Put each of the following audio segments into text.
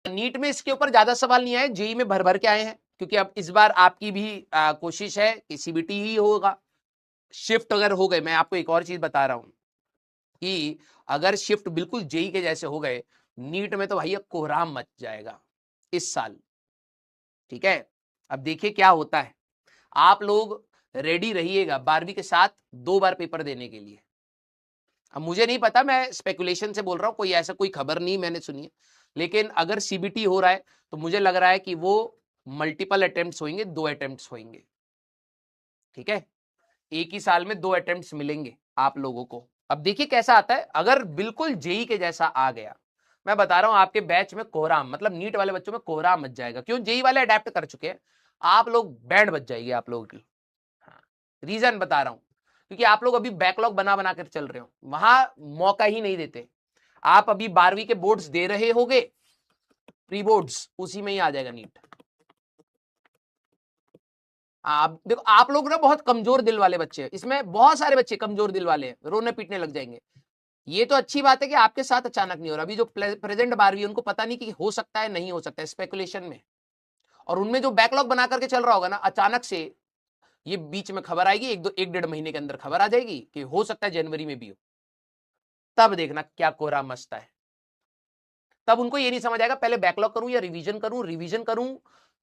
NEET में इसके ऊपर ज्यादा सवाल नहीं आए, जेई में भर भर के आए हैं, क्योंकि अब इस बार आपकी भी कोशिश है कि सीबीटी ही होगा। शिफ्ट अगर हो गए, मैं आपको एक और चीज बता रहा हूं कि अगर शिफ्ट बिल्कुल जेई के जैसे हो गए, नीट में तो भैया कोहराम मच जाएगा इस साल। ठीक है, अब देखिए क्या होता है। आप लोग रेडी रहिएगा 12वीं के साथ 2 बार पेपर देने के लिए। अब मुझे नहीं पता, मैं स्पेकुलेशन से बोल रहा हूं, कोई ऐसा कोई खबर नहीं मैंने सुनी है, लेकिन अगर सीबीटी हो रहा है तो मुझे लग रहा है कि वो मल्टीपल अटेम्प्ट्स होंगे, 2 अटेम्प्ट्स होंगे। ठीक है, एक ही साल में 2 अटेम्प्ट्स मिलेंगे आप लोगों को। अब देखिए कैसा आता है। अगर बिल्कुल जेई के जैसा आ गया, मैं बता रहा हूं आपके बैच में कोहराम, मतलब नीट वाले बच्चों में कोहराम मच जाएगा। क्यों? जेई वाले अडेप्ट कर चुके हैं, आप लोग बैंड बच जाएगी आप लोगों की। हाँ, रीजन बता रहा हूं, क्योंकि आप लोग अभी बैकलॉग बना बना कर चल रहे हो, वहां मौका ही नहीं देते। आप अभी 12वीं के बोर्ड्स दे रहे होगे, प्री बोर्ड्स, उसी में ही आ जाएगा नीट। आप देखो, आप लोग ना बहुत कमजोर दिल वाले बच्चे हैं, इसमें बहुत सारे बच्चे कमजोर दिल वाले हैं, रोने पीटने लग जाएंगे। ये तो अच्छी बात है कि आपके साथ अचानक नहीं हो रहा। अभी जो प्रेजेंट 12वीं उनको पता नहीं कि हो सकता है नहीं हो सकता है, स्पेकुलेशन में। और उनमें जो बैकलॉग बना करके चल रहा होगा ना, अचानक से ये बीच में खबर आएगी, 1-1.5 महीने के अंदर खबर आ जाएगी कि हो सकता है जनवरी में भी हो। तब देखना क्या कोहरा मचता है। तब उनको ये नहीं समझ आएगा पहले बैकलॉग करूं या रिवीजन करूं, रिवीजन करूं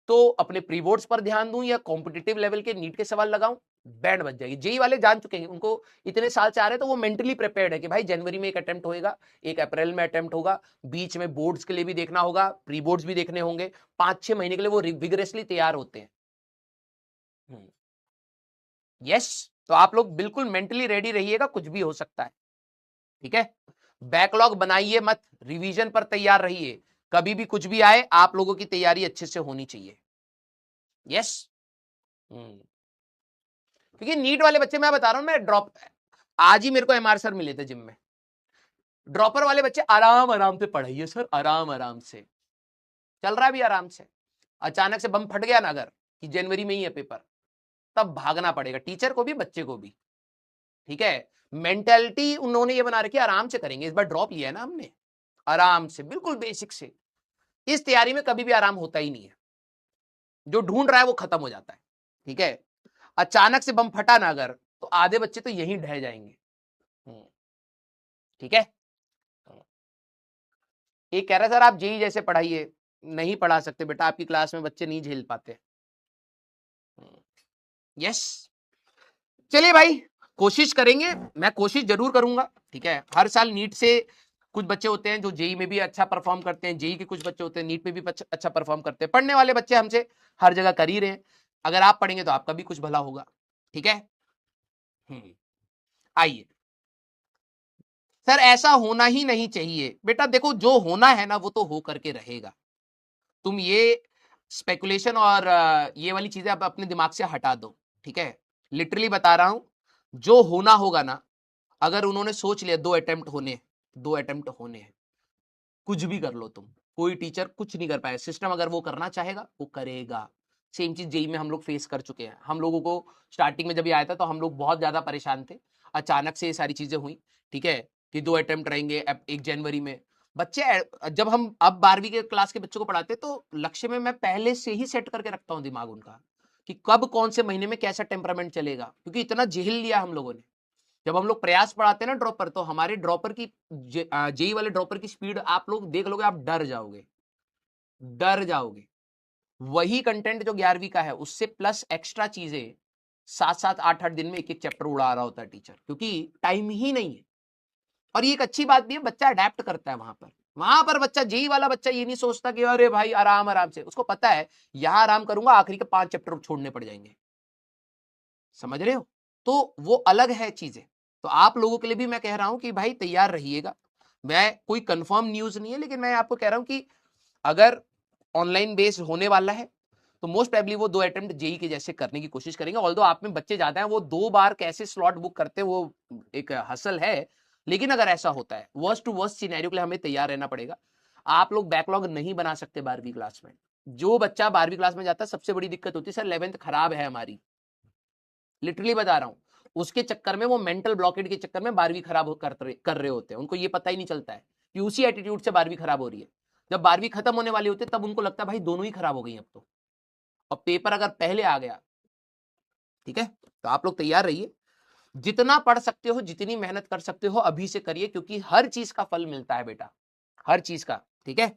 तो अपने प्री बोर्ड्स पर ध्यान दूं या कॉम्पिटिटिव लेवल के नीट के सवाल लगाऊं। बैंड बच जाएगी। जेई वाले जान चुके हैं, उनको इतने साल से आ रहे हैं, तो वो मेंटली प्रिपेयर्ड है कि भाई जनवरी में एक अटेम्प्ट होगा, एक अप्रैल में अटेम्प्ट होगा, बीच में बोर्ड्स के लिए भी देखना होगा, प्री बोर्ड्स भी देखने होंगे। 5-6 महीने के लिए वो विगरेसली तैयार होते हैं। यस, तो आप लोग बिल्कुल मेंटली रेडी रहिएगा, कुछ भी हो सकता है। ठीक है, बैकलॉग बनाइए मत, रिवीजन पर तैयार रहिए। कभी भी कुछ भी आए, आप लोगों की तैयारी अच्छे से होनी चाहिए। यस, क्योंकि नीट वाले बच्चे, मैं बता रहा हूं, मैं ड्रॉप, आज ही मेरे को एमआर सर मिले थे जिम में। ड्रॉपर वाले बच्चे आराम आराम से पढ़ाइए सर, आराम आराम से चल रहा है भी आराम से। अचानक से बम फट गया ना अगर कि जनवरी में ही है पेपर, तब भागना पड़ेगा टीचर को भी बच्चे को भी। ठीक है, मेंटेलिटी उन्होंने ये बना रखी है, आराम से करेंगे। इस बार ड्रॉप लिया है ना हमने, आराम से, बिल्कुल बेसिक से। इस तैयारी में कभी भी आराम होता ही नहीं है, जो ढूंढ रहा है वो खत्म हो जाता है। ठीक है, अचानक से बम फटा ना अगर, तो आधे बच्चे तो यहीं ढह जाएंगे। ठीक है, एक कह रहा सर आप जेई जैसे पढ़ाइए। नहीं पढ़ा सकते बेटा, आपकी क्लास में बच्चे नहीं झेल पाते। यस, चलिए भाई, कोशिश करेंगे, मैं कोशिश जरूर करूंगा। ठीक है, हर साल नीट से कुछ बच्चे होते हैं जो जेई में भी अच्छा परफॉर्म करते हैं, जेई के कुछ बच्चे होते हैं नीट में भी अच्छा परफॉर्म करते हैं। पढ़ने वाले बच्चे हमसे हर जगह कर ही रहे हैं। अगर आप पढ़ेंगे तो आपका भी कुछ भला होगा। ठीक है, आइए। सर ऐसा होना ही नहीं चाहिए बेटा, देखो जो होना है ना वो तो हो करके रहेगा। तुम ये स्पेकुलेशन और ये वाली चीजें अब अपने दिमाग से हटा दो। ठीक है, लिटरली बता रहा हूं, जो होना होगा ना, अगर उन्होंने सोच लिया 2 अटेम्प्ट होने हैं, कुछ भी कर लो तुम, कोई टीचर कुछ नहीं कर पाया। सिस्टम अगर वो करना चाहेगा वो करेगा। सेम चीज जेई में हम लोग फेस कर चुके हैं। हम लोगों को स्टार्टिंग में जब ये आया था तो हम लोग बहुत ज्यादा परेशान थे। अचानक से ये सारी चीजें हुई। ठीक है, कि 2 अटेम्प्ट रहेंगे 1 जनवरी में। बच्चे, जब हम अब 12वीं के क्लास के बच्चों को पढ़ाते तो लक्ष्य में मैं पहले से ही सेट करके रखता हूं दिमाग उनका, कि कब कौन से महीने में कैसा टेम्परामेंट चलेगा, क्योंकि इतना झेल लिया हम लोगों ने। जब हम लोग प्रयास पढ़ाते हैं ना ड्रॉपर, तो हमारे ड्रॉपर की, जेई वाले ड्रॉपर की स्पीड आप लोग देख लोगे, आप डर जाओगे, डर जाओगे। वही कंटेंट जो 11वीं का है, उससे प्लस एक्स्ट्रा चीजें 7-7 8-8 दिन में एक चैप्टर उड़ा रहा होता है टीचर, क्योंकि टाइम ही नहीं है। और ये एक अच्छी बात भी है, बच्चा अडेप्ट करता है वहां पर। वहां पर बच्चा, जेई वाला बच्चा ये नहीं सोचता कि अरे भाई आराम आराम से, उसको पता है यहां आराम करूंगा आखिरी के 5 चैप्टर छोड़ने पड़ जाएंगे। समझ रहे हो? तो वो अलग है चीजें। तो आप लोगों के लिए भी मैं कह रहा हूं कि भाई तैयार रहिएगा। मैं कोई कंफर्म न्यूज नहीं है, लेकिन मैं आपको कह रहा हूं कि अगर ऑनलाइन बेस्ड होने वाला है तो मोस्ट प्रोबेबली वो 2 अटेम्प्ट जेई के जैसे करने की कोशिश करेंगे। ऑल्दो आप में बच्चे ज्यादा हैं, वो 2 बार कैसे स्लॉट बुक करते हैं वो एक हसल है। लेकिन अगर ऐसा होता है, वर्स्ट टू वर्स्ट सिनेरियो के लिए हमें तैयार रहना पड़ेगा। आप लोग बैकलॉग नहीं बना सकते 12वीं क्लास में। जो बच्चा 12वीं क्लास में जाता है, सबसे बड़ी दिक्कत होती है सर 11th खराब है हमारी, लिटरली बता रहा हूं। उसके चक्कर में, वो मेंटल ब्लॉकेट के चक्कर में 12वीं खराब कर रहे होते हैं। उनको ये पता ही नहीं चलता है कि उसी एटीट्यूड से 12वीं खराब हो रही है। जब 12वीं खत्म होने वाली होती है तब उनको लगता है भाई दोनों ही खराब हो गई अब तो, और पेपर अगर पहले आ गया, ठीक है, तो आप लोग तैयार रहिए, जितना पढ़ सकते हो, जितनी मेहनत कर सकते हो अभी से करिए, क्योंकि हर चीज का फल मिलता है बेटा, हर चीज का, ठीक है।